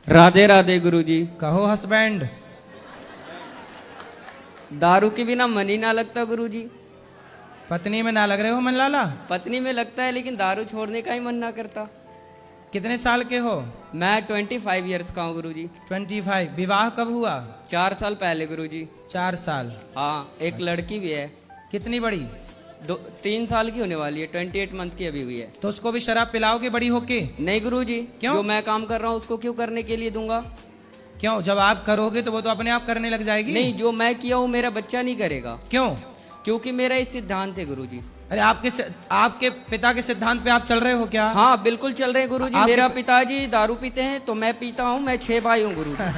राधे राधे गुरुजी। कहो हस्बैंड। दारू के बिना मन ही ना लगता गुरुजी। पत्नी में ना लग रहे हो मन लाला? पत्नी में लगता है लेकिन दारू छोड़ने का ही मन ना करता। कितने साल के हो? मैं 25 इयर्स का हूँ गुरुजी। 25। विवाह कब हुआ? 4 साल पहले गुरुजी। 4 साल। हाँ, एक लड़की भी है। कितनी बड़ी? 3 साल की होने वाली है, 28 मंथ की अभी हुई है। तो उसको भी शराब पिलाओगे बड़ी होके? नहीं गुरुजी। क्यों? जो मैं काम कर रहा हूँ उसको क्यों करने के लिए दूंगा? क्यों? जब आप करोगे तो वो तो अपने आप करने लग जाएगी। नहीं, जो मैं किया हूँ मेरा बच्चा नहीं करेगा। क्यों? क्योंकि मेरा ये सिद्धांत है गुरुजी। अरे आपके पिता के सिद्धांत पे आप चल रहे हो क्या? हाँ बिल्कुल चल रहे हैं गुरुजी। मेरा पिताजी दारू पीते हैं तो मैं पीता हूँ। मैं 6 भाई हूँ गुरुजी।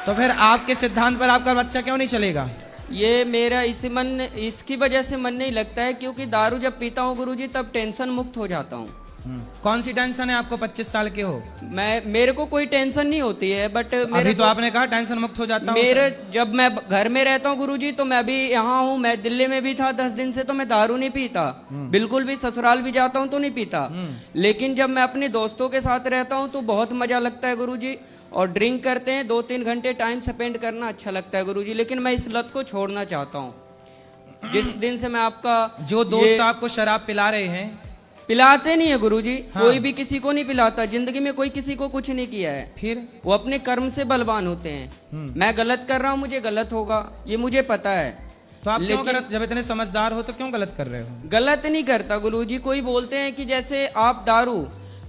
तो फिर आपके सिद्धांत पर आपका बच्चा क्यों नहीं चलेगा? ये मेरा इसकी वजह से मन नहीं लगता है, क्योंकि दारू जब पीता हूँ गुरुजी तब टेंशन मुक्त हो जाता हूँ। कौन सी टेंशन है आपको? 25 साल के हो। मेरे को कोई टेंशन नहीं होती है, बट अभी तो आपने कहा टेंशन मुक्त हो जाता हूँ। जब मैं घर में रहता हूँ गुरुजी तो मैं अभी यहाँ हूँ, मैं दिल्ली में भी था 10 दिन से, तो मैं दारू नहीं पीता बिल्कुल भी। ससुराल भी जाता हूँ तो नहीं पीता। लेकिन जब मैं अपने दोस्तों के साथ रहता हूँ तो बहुत मजा लगता है गुरुजी। और ड्रिंक करते हैं, 2-3 घंटे टाइम स्पेंड करना अच्छा लगता है गुरुजी। लेकिन मैं इस लत को छोड़ना चाहता हूँ। जिस दिन से मैं आपका जो दोस्त आपको शराब पिला रहे हैं, पिलाते नहीं है गुरुजी। हाँ। कोई भी किसी को नहीं पिलाता। जिंदगी में कोई किसी को कुछ नहीं किया है। फिर वो अपने कर्म से बलवान होते हैं। मैं गलत कर रहा हूँ, मुझे गलत होगा, ये मुझे पता है। तो आप क्यों गलत? जब इतने समझदार हो तो क्यों गलत कर रहे हो? गलत नहीं करता गुरुजी। कोई बोलते हैं कि जैसे आप दारू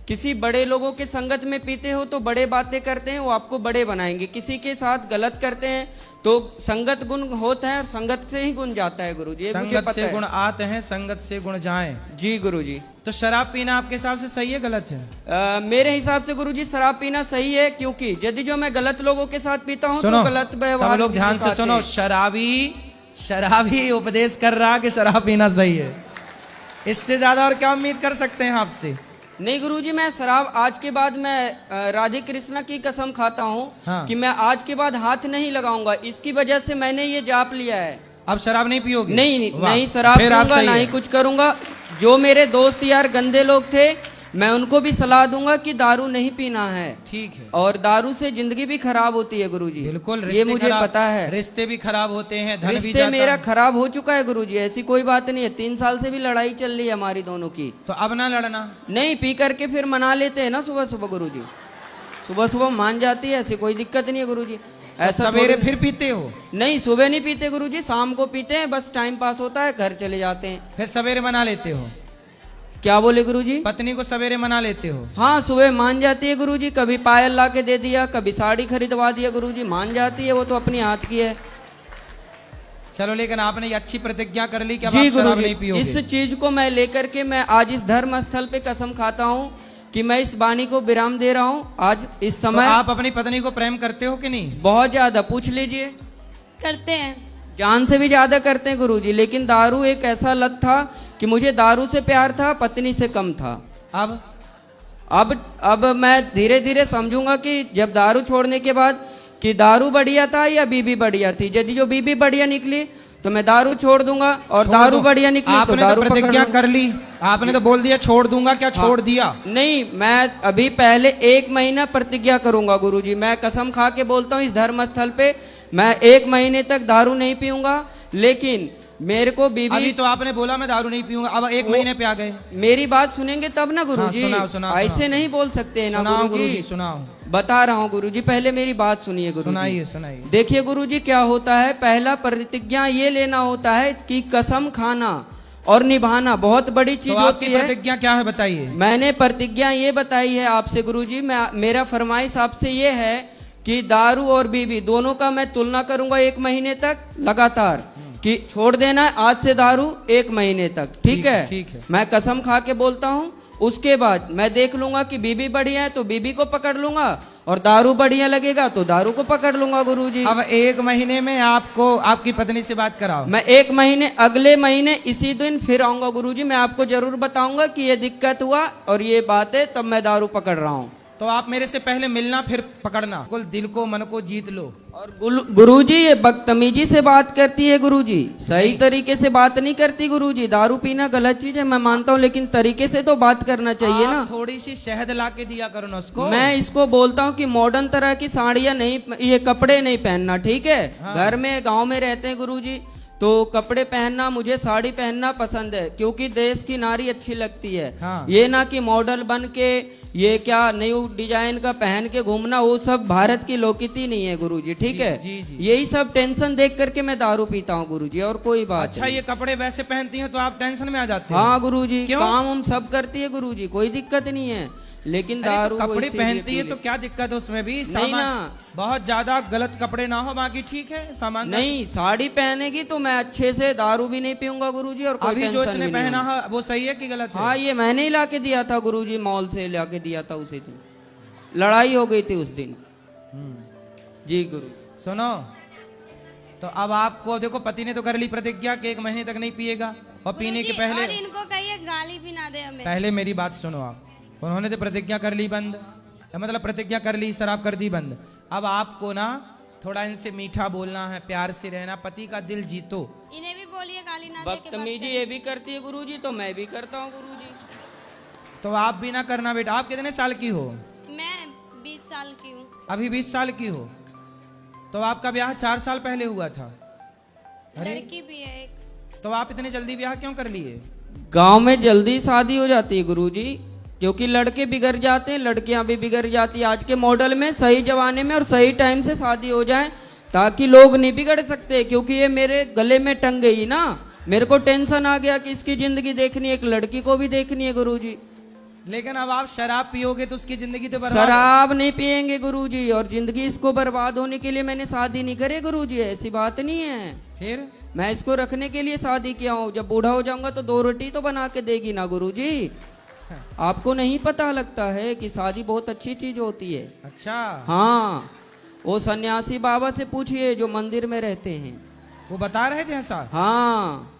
किसी बड़े लोगों के संगत में पीते हो तो बड़े बातें करते हैं, वो आपको बड़े बनाएंगे। किसी के साथ गलत करते हैं तो संगत गुण होता है और संगत से ही गुण जाता है गुरुजी। ये मुझे संगत पता से है। गुण आते हैं, संगत से गुण जाएं। जी गुरुजी। तो शराब पीना आपके हिसाब से सही है गलत है? मेरे हिसाब से गुरुजी शराब पीना सही है, क्योंकि यदि जो मैं गलत लोगों के साथ पीता हूँ तो गलत व्यवहार। सब लोग ध्यान से सुनो। शराबी उपदेश कर रहा कि शराब पीना सही है। इससे ज्यादा और क्या उम्मीद कर सकते हैं आपसे? नहीं गुरुजी, मैं शराब आज के बाद मैं राधे कृष्णा की कसम खाता हूँ। हाँ। कि मैं आज के बाद हाथ नहीं लगाऊंगा। इसकी वजह से मैंने ये जाप लिया है। अब शराब नहीं पियोगे? नहीं शराब पीऊंगा, ना ही कुछ करूंगा। जो मेरे दोस्त यार गंदे लोग थे, मैं उनको भी सलाह दूंगा कि दारू नहीं पीना है। ठीक है। और दारू से जिंदगी भी खराब होती है गुरुजी। बिल्कुल, ये मुझे पता है। रिश्ते भी खराब होते हैं, धन भी रिश्ते जाता मेरा है। खराब हो चुका है गुरुजी, ऐसी कोई बात नहीं है। 3 साल से भी लड़ाई चल रही है हमारी दोनों की। तो अब ना लड़ना। नहीं, पी करके फिर मना लेते हैं ना सुबह सुबह गुरुजी। सुबह सुबह मान जाती है, ऐसी कोई दिक्कत नहीं है गुरुजी। ऐसा सवेरे फिर पीते हो? नहीं, सुबह नहीं पीते गुरुजी, शाम को पीते हैं। बस टाइम पास होता है, घर चले जाते हैं। फिर सवेरे मना लेते हो? क्या बोले गुरुजी? पत्नी को सवेरे मना लेते हो? हाँ, सुबह मान जाती है गुरुजी। कभी पायल ला के दे दिया, कभी साड़ी खरीदवा दिया गुरुजी, मान जाती है। वो तो अपनी हाथ की है। चलो, लेकिन आपने ये अच्छी प्रतिज्ञा कर ली कि अब जी आप शराब गुरुजी, नहीं पियोगे। इस चीज को मैं लेकर के मैं आज इस धर्म स्थल पे कसम खाता हूँ कि मैं इस वाणी को विराम दे रहा हूँ आज इस समय। तो आप अपनी पत्नी को प्रेम करते हो कि नहीं? बहुत ज्यादा, पूछ लीजिए। करते हैं। जान से भी ज्यादा करते हैं गुरुजी। लेकिन दारू एक ऐसा लत था कि मुझे दारू से प्यार था, पत्नी से कम था। अब मैं धीरे धीरे समझूंगा कि जब दारू छोड़ने के बाद कि दारू बढ़िया था या बीबी बढ़िया थी। यदि जो बीबी बढ़िया निकली तो मैं दारू छोड़ दूंगा, और दारू बढ़िया निकली तो दारू प्रतिज्ञा कर ली। आपने तो बोल दिया छोड़ दूंगा, क्या छोड़ दिया? नहीं, मैं अभी पहले 1 महीना प्रतिज्ञा करूंगा गुरुजी। मैं कसम खा के बोलता हूँ इस धर्म स्थल पे, मैं 1 महीने तक दारू नहीं पीऊंगा। लेकिन मेरे को बीबी, अभी तो आपने बोला मैं दारू नहीं पीऊंगा, अब 1 महीने पे आ गए। मेरी बात सुनेंगे तब ना गुरुजी। हाँ, सुनाओ। ऐसे नहीं बोल सकते ना गुरुजी। सुनाओ। बता रहा हूँ गुरुजी, पहले मेरी बात सुनिए गुरुजी। सुनाइए। देखिए गुरुजी, क्या होता है, पहला प्रतिज्ञा ये लेना होता है कि कसम खाना और निभाना बहुत बड़ी चीज होती है। प्रतिज्ञा क्या है बताइए? मैंने प्रतिज्ञा ये बताई है आपसे गुरुजी। मेरा फरमाइश आपसे ये है कि दारू और बीबी दोनों का मैं तुलना करूंगा 1 महीने तक लगातार, कि छोड़ देना है आज से दारू 1 महीने तक। ठीक है। मैं कसम खा के बोलता हूँ। उसके बाद मैं देख लूंगा कि बीबी बढ़िया है तो बीबी को पकड़ लूंगा, और दारू बढ़िया लगेगा तो दारू को पकड़ लूंगा गुरुजी। अब 1 महीने में आपको आपकी पत्नी से बात कराओ। मैं 1 महीने, अगले महीने इसी दिन फिर आऊंगा गुरुजी। मैं आपको जरूर बताऊंगा कि ये दिक्कत हुआ और ये बात है, तब मैं दारू पकड़ रहा हूँ। तो आप मेरे से पहले मिलना फिर पकड़ना, कुल दिल को मन को जीत लो। और गुरुजी ये बदतमीजी से बात करती है गुरुजी, सही तरीके से बात नहीं करती गुरुजी। दारू पीना गलत चीज है मैं मानता हूँ, लेकिन तरीके से तो बात करना चाहिए ना। थोड़ी सी शहद ला के दिया करो ना उसको। मैं इसको बोलता हूँ कि मॉडर्न तरह की साड़ियाँ नहीं, ये कपड़े नहीं पहनना, ठीक है। घर में गांव में रहते हैं गुरुजी, तो कपड़े पहनना, मुझे साड़ी पहनना पसंद है, क्योंकि देश की नारी अच्छी लगती है। हाँ। ये ना कि मॉडल बन के ये क्या न्यू डिजाइन का पहन के घूमना, वो सब भारत की लोकती नहीं है गुरुजी, ठीक है। जी, जी। यही सब टेंशन देख करके मैं दारू पीता हूँ गुरुजी, और कोई बात अच्छा, नहीं। ये कपड़े वैसे पहनती हैं तो आप टेंशन में आ जाते हैं? हाँ गुरुजी, क्यों? काम हम सब करती है गुरुजी, कोई दिक्कत नहीं है, लेकिन अरे दारू तो कपड़े वैसे पहनती है पी तो ले। क्या दिक्कत है उसमें भी? नहीं ना। बहुत ज्यादा गलत कपड़े ना हो, बाकी ठीक है सामान। नहीं, साड़ी पहनेगी तो मैं अच्छे से दारू भी नहीं पीऊंगा गुरुजी, और कोई अभी जो टेंशन इसने भी नहीं पहना होगी। है वो सही है कि गलत है? हाँ, ये मैंने ही लाके दिया था गुरुजी, मॉल से लाके दिया था उसी दिन, लड़ाई हो गई थी उस दिन। जी गुरु। सुनो, तो अब आपको देखो, पति ने तो कर ली प्रतिज्ञा कि 1 महीने तक नहीं पिएगा, और पीने के पहले और इनको कहिए गाली भी ना दे हमें। पहले मेरी बात सुनो आप। उन्होंने तो प्रतिज्ञा कर ली बंद, मतलब प्रतिज्ञा कर ली, शराब कर दी बंद। अब आपको ना थोड़ा इनसे मीठा बोलना है, प्यार से रहना, पति का दिल जीतो। इन्हें भी बोलिए गाली ना दे के बदतमीजी ये भी करती है गुरुजी, तो मैं भी करता हूँ गुरुजी। तो आप भी ना करना बेटा। आप कितने साल की हो? मैं 20 साल की हूँ। अभी 20 साल की हो, तो आपका ब्याह 4 साल पहले हुआ था। अरे लड़की भी है एक। तो आप इतने जल्दी ब्याह क्यों कर लिए? गांव में जल्दी शादी हो जाती है गुरुजी, क्योंकि लड़के बिगड़ जाते हैं, लड़कियां भी बिगड़ जाती है। आज के मॉडल में सही जमाने में और सही टाइम से शादी हो जाए, ताकि लोग नहीं बिगड़ सकते। क्योंकि ये मेरे गले में टंग गई ना, मेरे को टेंशन आ गया कि इसकी जिंदगी देखनी है, एक लड़की को भी देखनी है गुरुजी। लेकिन अब आप शराब पियोगे तो उसकी जिंदगी तो बर्बाद। शराब नहीं पियेंगे गुरुजी, और जिंदगी इसको बर्बाद होने के लिए मैंने शादी नहीं करी गुरुजी, ऐसी बात नहीं है। फिर मैं इसको रखने के लिए शादी किया हूँ, जब बूढ़ा हो जाऊंगा तो 2 रोटी तो बना के देगी ना गुरुजी। आपको नहीं पता लगता है कि शादी बहुत अच्छी चीज होती है। अच्छा, हाँ, वो सन्यासी बाबा से पूछिए जो मंदिर में रहते हैं, वो बता रहे थे ऐसा? हाँ।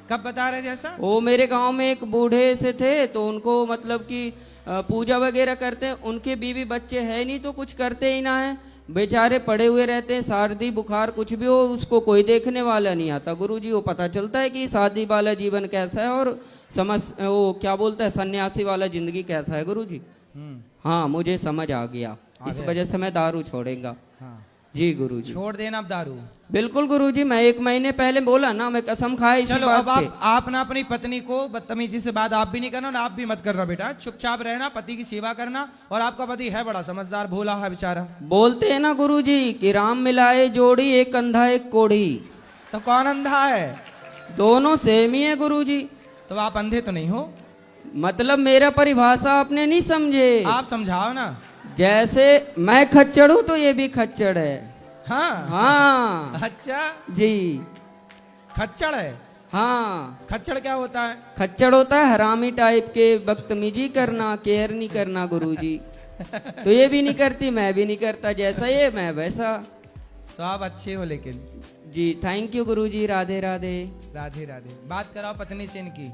कब बता रहे थे ऐसा? वो मेरे गांव में एक बूढ़े से थे, तो उनको मतलब कि पूजा वगैरह करते हैं, उनके बीवी बच्चे है नहीं तो कुछ करते ही ना है, बेचारे पड़े हुए रहते हैं, सर्दी बुखार कुछ भी हो उसको कोई देखने वाला नहीं आता गुरुजी। वो पता चलता है कि शादी वाला जीवन कैसा है, और समझ वो क्या बोलता है सन्यासी वाला जिंदगी कैसा है गुरुजी। हाँ, मुझे समझ आ गया, इस वजह से मैं दारू छोड़ेगा। हाँ, जी गुरुजी। छोड़ देना अब दारू। बिल्कुल गुरुजी, मैं 1 महीने पहले बोला ना, मैं कसम खाई इसी चलो बात अब पे। आप ना अपनी पत्नी को बदतमीजी से बात आप भी नहीं करना, और आप भी मत करना बेटा। चुपचाप रहना, पति की सेवा करना। और आपका पति है बड़ा समझदार, भोला है बेचारा। बोलते हैं ना गुरुजी कि राम मिलाए जोड़ी, एक अंधा एक कोढ़ी। तो कौन अंधा है? दोनों सेम ही है गुरुजी। तो आप अंधे तो नहीं हो? मतलब मेरा परिभाषा आपने नहीं समझे। आप समझाओ ना। जैसे मैं खच्चड़ हूँ तो ये भी खच्चड़ है। हाँ हाँ अच्छा, जी, खच्चड़ है। हाँ। खच्चड़ क्या होता है? खच्चड़ होता है हरामी टाइप के, बदतमीजी करना, केयर नहीं करना गुरुजी। तो ये भी नहीं करती, मैं भी नहीं करता, जैसा ये मैं वैसा। तो आप अच्छे हो लेकिन। जी थैंक यू गुरुजी, राधे राधे। राधे राधे। बात कराओ पत्नी से इनकी।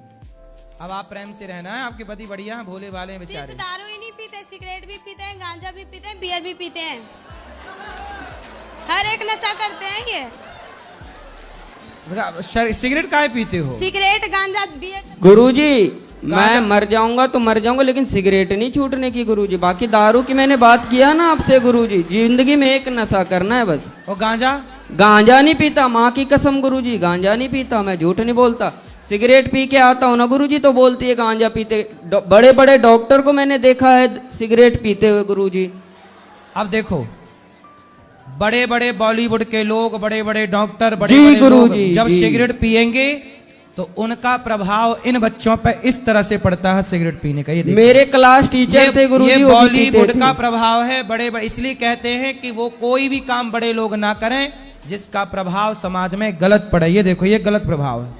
अब आप प्रेम से रहना है, आपके पति बढ़िया हैं, भोले वाले हैं सिर्फ बेचारे। दारू ही नहीं पीते, सिगरेट भी पीते हैं, गांजा भी पीते हैं, बियर भी पीते हैं, हर एक नशा करते हैं ये। सिगरेट काहे पीते हो? सिगरेट गांजा बियर गुरुजी मैं मर जाऊंगा तो मर जाऊंगा, लेकिन सिगरेट नहीं छूटने की गुरुजी। बाकी दारू की मैंने बात किया ना आपसे गुरुजी, जिंदगी में एक नशा करना है बस। और गांजा? गांजा नहीं पीता, माँ की कसम गुरुजी, गांजा नहीं पीता, मैं झूठ नहीं बोलता। सिगरेट पी के आता हूँ ना गुरुजी तो बोलती है गांजा पीते। बड़े बड़े डॉक्टर को मैंने देखा है सिगरेट पीते हुए गुरुजी। अब देखो, बड़े बड़े बॉलीवुड के लोग, बड़े बड़े डॉक्टर, बड़े जी बड़े लोग गुरुजी, जब जी। सिगरेट पिएंगे तो उनका प्रभाव इन बच्चों पर इस तरह से पड़ता है सिगरेट पीने का। ये देखो, मेरे क्लास टीचर थे गुरुजी, ये वो भी बॉलीवुड पीते का थे। प्रभाव है। बड़े बड़े इसलिए कहते हैं कि वो कोई भी काम बड़े लोग ना करें जिसका प्रभाव समाज में गलत पड़े। ये देखो, ये गलत प्रभाव है,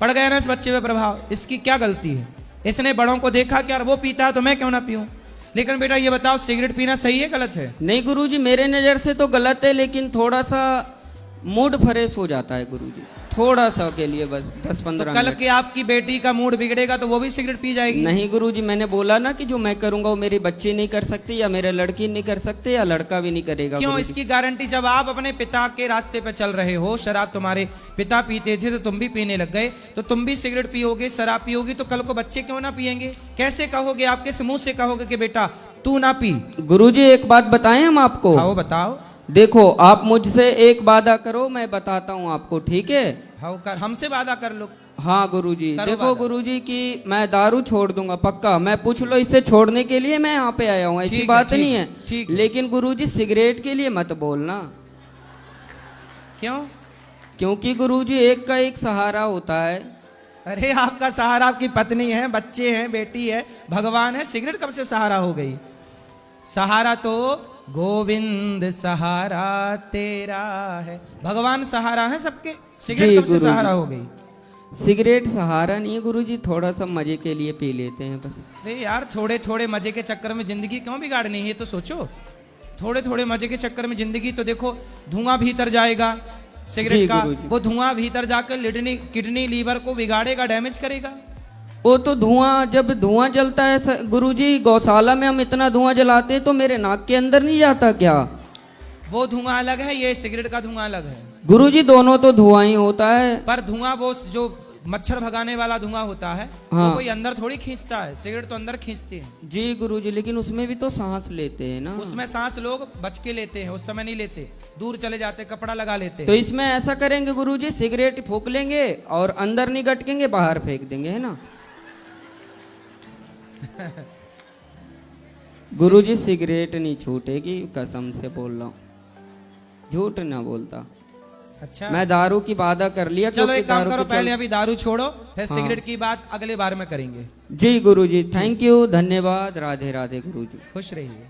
पड़ गया ना इस बच्चे पे प्रभाव। इसकी क्या गलती है? इसने बड़ों को देखा कि यार वो पीता है तो मैं क्यों ना पीऊं। लेकिन बेटा ये बताओ, सिगरेट पीना सही है गलत है? नहीं गुरुजी, मेरे नजर से तो गलत है, लेकिन थोड़ा सा मूड फ्रेश हो जाता है गुरुजी। थोड़ा सा के लिए बस तो 10-15 कल मिनट। के आपकी बेटी का मूड बिगड़ेगा तो वो भी सिगरेट पी जाएगी। नहीं गुरुजी, मैंने बोला ना कि जो मैं करूंगा वो मेरी बच्ची नहीं कर सकती, या मेरे लड़की नहीं कर सकते, या लड़का भी नहीं करेगा। क्यों? गुरुजी। इसकी गारंटी जब आप अपने पिता के रास्ते पे चल रहे हो, शराब तुम्हारे पिता पीते थे तो तुम भी पीने लग गए, तो तुम भी सिगरेट पियोगे, शराब पियोगी, तो कल को बच्चे क्यों ना पियेंगे? कैसे कहोगे? आप किस मुंह से कहोगे कि बेटा तू ना पी? गुरुजी एक बात बताएं हम आपको। आओ बताओ। देखो, आप मुझसे एक वादा करो, मैं बताता हूँ आपको, ठीक है? हाँ कर, हमसे वादा कर लो। हाँ गुरुजी, करो देखो वादा। गुरुजी कि मैं दारू छोड़ दूंगा पक्का। मैं पूछ लो इससे छोड़ने के लिए मैं यहाँ पे आया हूँ, ऐसी ठीक है, बात ठीक नहीं है, है। ठीक है। लेकिन गुरुजी सिगरेट के लिए मत बोलना, क्यों? क्योंकि गुरुजी एक का एक सहारा होता है। अरे आपका सहारा आपकी पत्नी है, बच्चे हैं, बेटी है, भगवान है। सिगरेट कब से सहारा हो गई? सहारा तो गोविंद सहारा तेरा है, भगवान सहारा है सबके। सिगरेट कब से गुरुजी। सहारा हो गई? सिगरेट सहारा नहीं है गुरुजी, थोड़ा सा मजे के लिए पी लेते हैं बस। अरे यार, थोड़े थोड़े मजे के चक्कर में जिंदगी क्यों बिगाड़नी है, ये तो सोचो। थोड़े थोड़े मजे के चक्कर में जिंदगी, तो देखो धुआं भीतर जाएगा सिगरेट जी का, गुरुजी। वो धुआं भीतर जाकर किडनी लीवर को बिगाड़ेगा, डैमेज करेगा। वो तो धुआं, जब धुआं जलता है गुरुजी, गौशाला में हम इतना धुआं जलाते हैं तो मेरे नाक के अंदर नहीं जाता क्या? वो धुआं अलग है, ये सिगरेट का धुआं अलग है। गुरुजी दोनों तो धुआं ही होता है। पर धुआं वो जो मच्छर भगाने वाला धुआं होता है, हाँ। वो कोई अंदर थोड़ी खींचता है, सिगरेट तो अंदर खींचती है। जी गुरुजी, लेकिन उसमें भी तो सांस लेते हैं ना। उसमें सांस लोग बच के लेते हैं, उस समय नहीं लेते, दूर चले जाते, कपड़ा लगा लेते तो हैं। इसमें ऐसा करेंगे गुरुजी, सिगरेट फूक लेंगे और अंदर नहीं गटकेंगे, बाहर फेंक देंगे, है ना? गुरुजी सिगरेट नहीं छूटेगी, कसम से बोल रहा हूँ, झूठ ना बोलता। अच्छा, मैं दारू की वादा कर लिया। चलो क्योंकि एक काम दारू करो, के पहले चल- अभी दारू छोड़ो, फिर हाँ। सिगरेट की बात अगले बार में करेंगे। जी गुरुजी, थैंक यू, धन्यवाद, राधे राधे गुरुजी। खुश रहिए।